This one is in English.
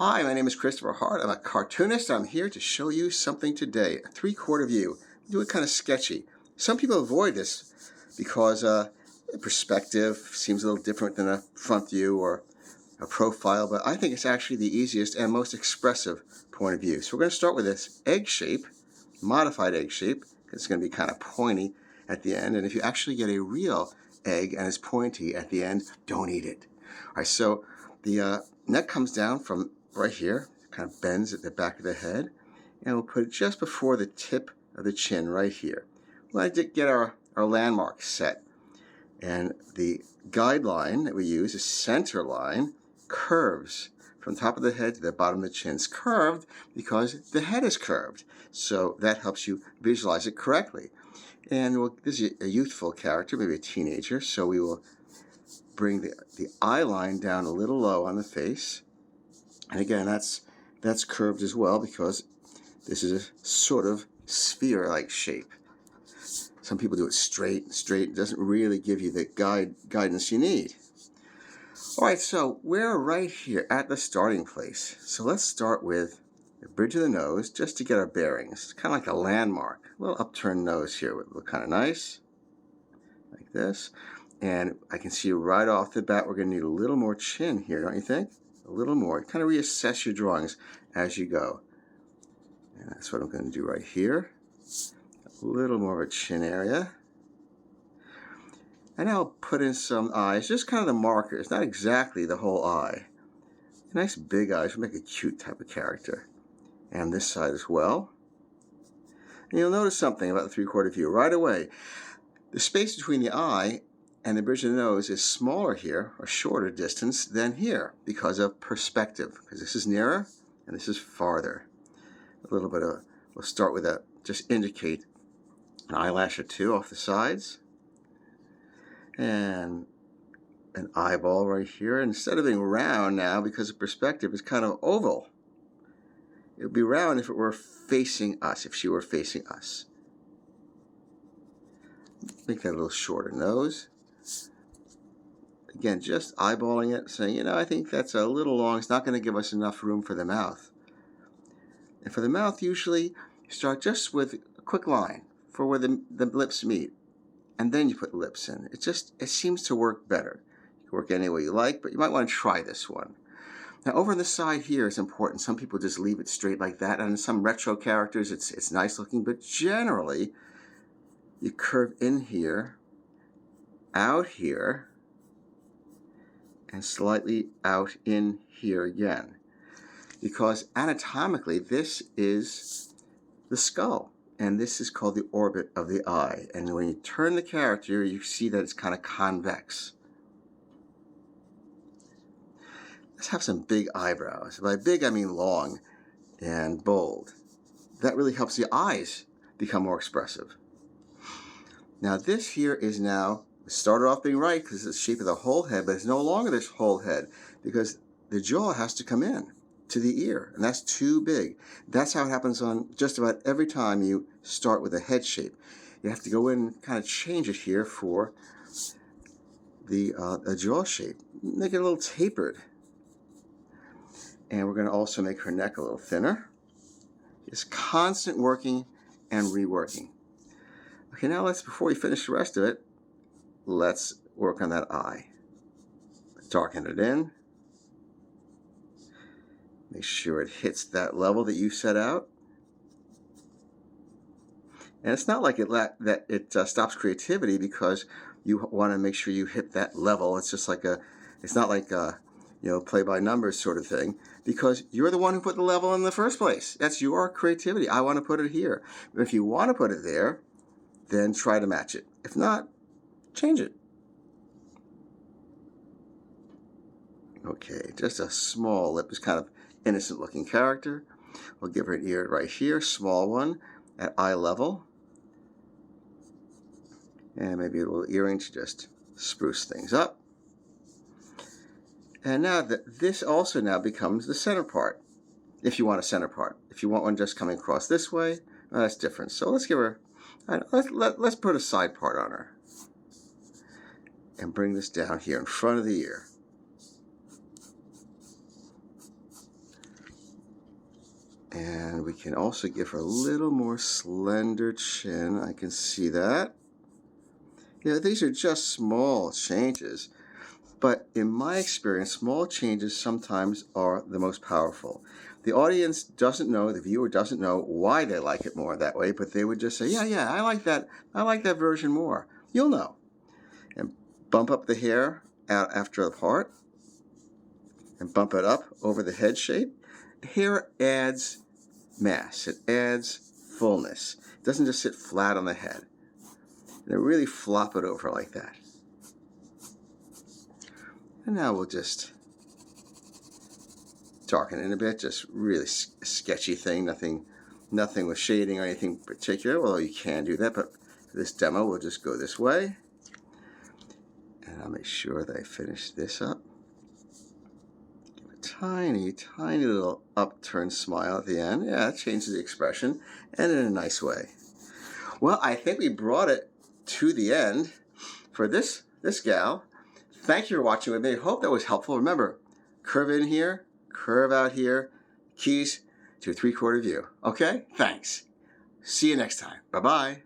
Hi, my name is Christopher Hart. I'm a cartoonist. I'm here to show you something today. A three-quarter view. Do it kind of sketchy. Some people avoid this because the perspective seems a little different than a front view or a profile, but I think it's actually the easiest and most expressive point of view. So we're going to start with this egg shape, modified egg shape. It's going to be kind of pointy at the end, and if you actually get a real egg and it's pointy at the end, don't eat it. All right, so the neck comes down from right here, kind of bends at the back of the head, and we'll put it just before the tip of the chin right here. We'll get our landmark set, and the guideline that we use is center line, curves from top of the head to the bottom of the chin. It's curved because the head is curved, so that helps you visualize it correctly. And this is a youthful character, maybe a teenager, so we will bring the eye line down a little low on the face. And again, that's curved as well because this is a sort of sphere-like shape. Some people do it straight. It doesn't really give you the guidance you need. All right, so we're right here at the starting place. So let's start with the bridge of the nose just to get our bearings. It's kind of like a landmark. A little upturned nose here would look kind of nice, like this. And I can see right off the bat we're going to need a little more chin here, don't you think? A little more. Kind of reassess your drawings as you go. And that's what I'm going to do right here. A little more of a chin area. And I'll put in some eyes, just kind of the markers, not exactly the whole eye. Nice big eyes will make a cute type of character. And this side as well. And you'll notice something about the three-quarter view right away. The space between the eye and the bridge of the nose is smaller here, or shorter distance, than here because of perspective. Because this is nearer and this is farther. A little bit of, we'll start with a, just indicate an eyelash or two off the sides. And an eyeball right here. Instead of being round now, because of perspective, it's kind of oval. It would be round if it were facing us, if she were facing us. Make that a little shorter nose. Again, just eyeballing it, saying, I think that's a little long. It's not going to give us enough room for the mouth. And for the mouth, usually, you start just with a quick line for where the lips meet. And then you put lips in. It seems to work better. You can work any way you like, but you might want to try this one. Now, over on the side here is important. Some people just leave it straight like that. And in some retro characters, it's nice looking. But generally, you curve in here, out here, and slightly out in here again. Because anatomically, this is the skull. And this is called the orbit of the eye. And when you turn the character, you see that it's kind of convex. Let's have some big eyebrows. By big, I mean long and bold. That really helps the eyes become more expressive. Now this here is now, it started off being right because it's the shape of the whole head, but it's no longer this whole head because the jaw has to come in to the ear, and that's too big. That's how it happens on just about every time you start with a head shape. You have to go in and kind of change it here for the jaw shape. Make it a little tapered. And we're going to also make her neck a little thinner. Just constant working and reworking. Okay, now before we finish the rest of it, let's work on that eye. Darken it in. Make sure it hits that level that you set out. And it's not like it stops creativity because you want to make sure you hit that level. It's just like it's not like play by numbers sort of thing, because you're the one who put the level in the first place. That's your creativity. I want to put it here. But if you want to put it there, then try to match it. If not, change it. Okay, just a small lip is kind of innocent looking character. We'll give her an ear right here, small one at eye level. And maybe a little earring to just spruce things up. And now this also now becomes the center part, if you want a center part. If you want one just coming across this way, well, that's different. So let's give her, let's put a side part on her. And bring this down here in front of the ear. And we can also give her a little more slender chin. I can see that. Yeah, these are just small changes. But in my experience, small changes sometimes are the most powerful. The audience doesn't know, the viewer doesn't know why they like it more that way, but they would just say, yeah, I like that version more. You'll know. And bump up the hair out after the part, and bump it up over the head shape. Hair adds mass. It adds fullness. It doesn't just sit flat on the head. And really flop it over like that. And now we'll just darken it a bit. Just really sketchy thing. Nothing with shading or anything particular. Although you can do that, but for this demo, we'll just go this way. And I'll make sure that I finish this up. Give a tiny, tiny little upturned smile at the end. Yeah, that changes the expression, and in a nice way. Well, I think we brought it to the end for this gal. Thank you for watching with me. I hope that was helpful. Remember, curve in here, curve out here, keys to a 3/4 view. Okay? Thanks. See you next time. Bye-bye.